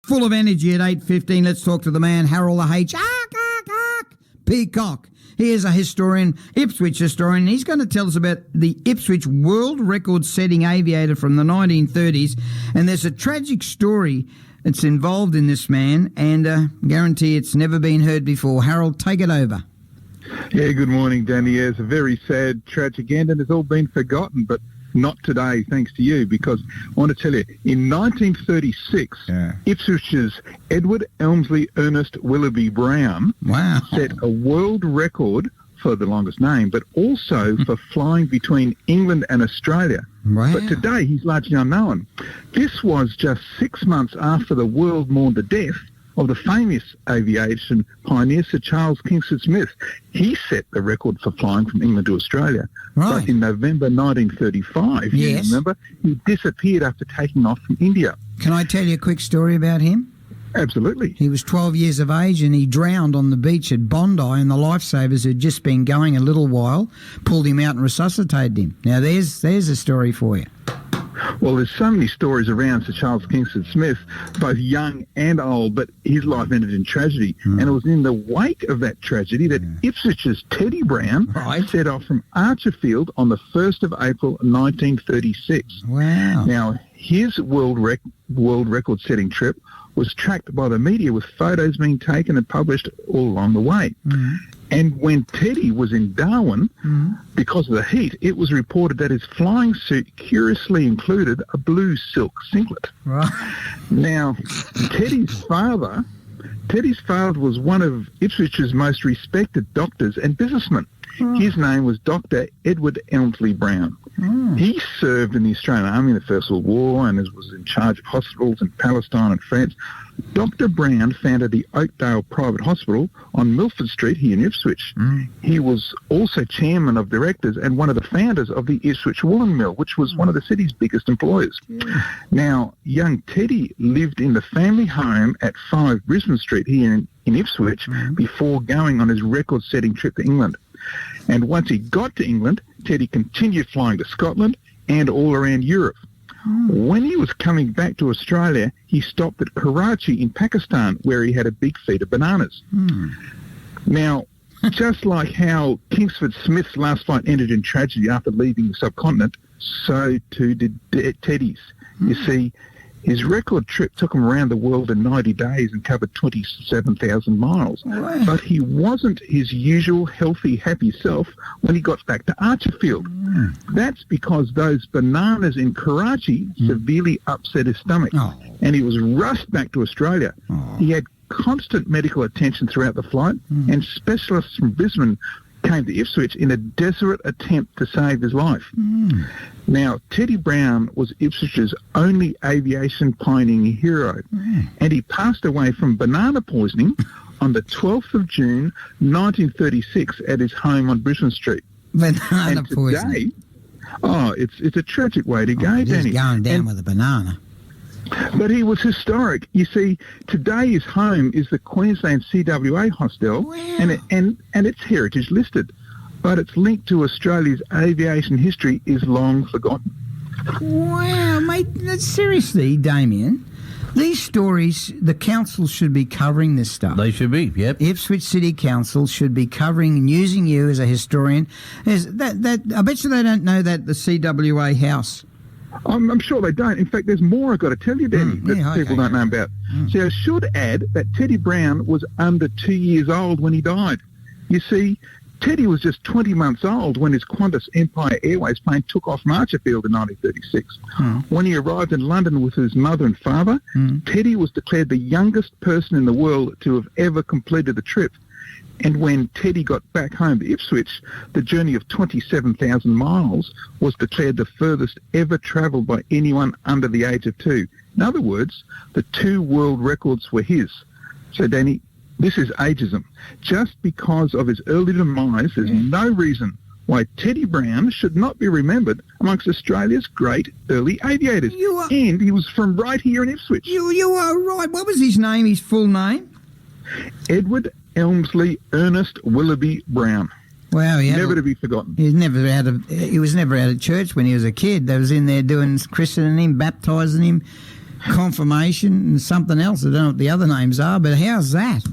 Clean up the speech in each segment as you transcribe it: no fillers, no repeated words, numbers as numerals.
Full of energy at 8:15. Let's talk to the man, Harold the H. Peacock. He is a historian, Ipswich historian. He's going to tell us about the Ipswich world record-setting aviator from the 1930s. And there's a tragic story that's involved in this man, and guarantee it's never been heard before. Harold, take it over. Yeah, good morning, Danny. Yeah, it's a very sad, tragic end, and it's all been forgotten, but not today, thanks to you, because I want to tell you, in 1936, Ipswich's Edward Elmsley Ernest Willoughby Brown set a world record for the longest name, but also for flying between England and Australia. Wow. But today, he's largely unknown. This was just 6 months after the world mourned the death of the famous aviation pioneer Sir Charles Kingston Smith. He set the record for flying from England to Australia. Right. But in November 1935, you remember, he disappeared after taking off from India. Can I tell you a quick story about him? Absolutely. He was 12 years of age and he drowned on the beach at Bondi, and the lifesavers who'd just been going a little while pulled him out and resuscitated him. Now, there's a story for you. Well, there's so many stories around Sir Charles Kingston Smith, both young and old, but his life ended in tragedy. And it was in the wake of that tragedy that Ipswich's Teddy Brown set off from Archerfield on the 1st of April 1936. Wow. Now, his world record-setting trip was tracked by the media, with photos being taken and published all along the way. And when Teddy was in Darwin, because of the heat, it was reported that his flying suit curiously included a blue silk singlet. Right. Now, Teddy's father was one of Ipswich's most respected doctors and businessmen. His name was Dr. Edward Elmsley Brown. He served in the Australian Army in the First World War and was in charge of hospitals in Palestine and France. Dr. Brown founded the Oakdale Private Hospital on Milford Street here in Ipswich. He was also chairman of directors and one of the founders of the Ipswich Woolen Mill, which was one of the city's biggest employers. Now, young Teddy lived in the family home at 5 Brisbane Street here in Ipswich before going on his record-setting trip to England. And once he got to England, Teddy continued flying to Scotland and all around Europe. When he was coming back to Australia, he stopped at Karachi in Pakistan, where he had a big feed of bananas. Now, just like how Kingsford Smith's last flight ended in tragedy after leaving the subcontinent, so too did Teddy's. You see, his record trip took him around the world in 90 days and covered 27,000 miles. But he wasn't his usual healthy, happy self when he got back to Archerfield. That's because those bananas in Karachi severely upset his stomach, and he was rushed back to Australia. He had constant medical attention throughout the flight, and specialists from Brisbane came to Ipswich in a desperate attempt to save his life. Now, Teddy Brown was Ipswich's only aviation pioneering hero, and he passed away from banana poisoning on the 12th of June 1936 at his home on Brisbane Street. Banana poisoning. It's a tragic way to go, Danny. He's going down with a banana. But he was historic. You see, today his home is the Queensland CWA hostel, and it's heritage listed. But its link to Australia's aviation history is long forgotten. Wow, mate, seriously, Damien, these stories, the council should be covering this stuff. They should be, yep. Ipswich City Council should be covering and using you as a historian. I bet you they don't know that the CWA house. I'm sure they don't. In fact, there's more I've got to tell you, Danny, that people don't know about. So I should add that Teddy Brown was under 2 years old when he died. You see, Teddy was just 20 months old when his Qantas Empire Airways plane took off from Archerfield in 1936. When he arrived in London with his mother and father, Teddy was declared the youngest person in the world to have ever completed the trip. And when Teddy got back home to Ipswich, the journey of 27,000 miles was declared the furthest ever travelled by anyone under the age of 2. In other words, the 2 world records were his. So, Danny, this is ageism. Just because of his early demise, there's no reason why Teddy Brown should not be remembered amongst Australia's great early aviators. And he was from right here in Ipswich. You are right. What was his name, his full name? Edward Elmsley Ernest Willoughby Brown. Wow, never to be forgotten. He was never out of church when he was a kid. They was in there doing christening him, baptising him. confirmation and something else. I don't know what the other names are, but how's that?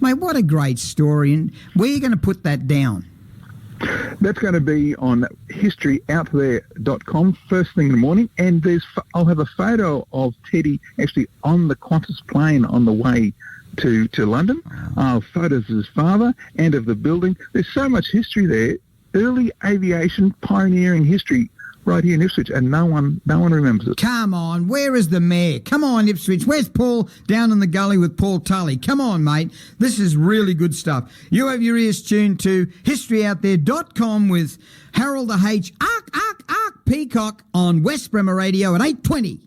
Mate, what a great story. And where are you going to put that down? That's going to be on historyouthere.com first thing in the morning, and I'll have a photo of Teddy actually on the Qantas plane on the way to London. Photos of his father and of the building. There's so much history there, early aviation pioneering history right here in Ipswich, and no one remembers it. Come on, where is the mayor? Come on, Ipswich. Where's Paul down in the gully with Paul Tully? Come on, mate. This is really good stuff. You have your ears tuned to historyouthere.com with Harold the H. Peacock on West Bremer Radio at 8:20.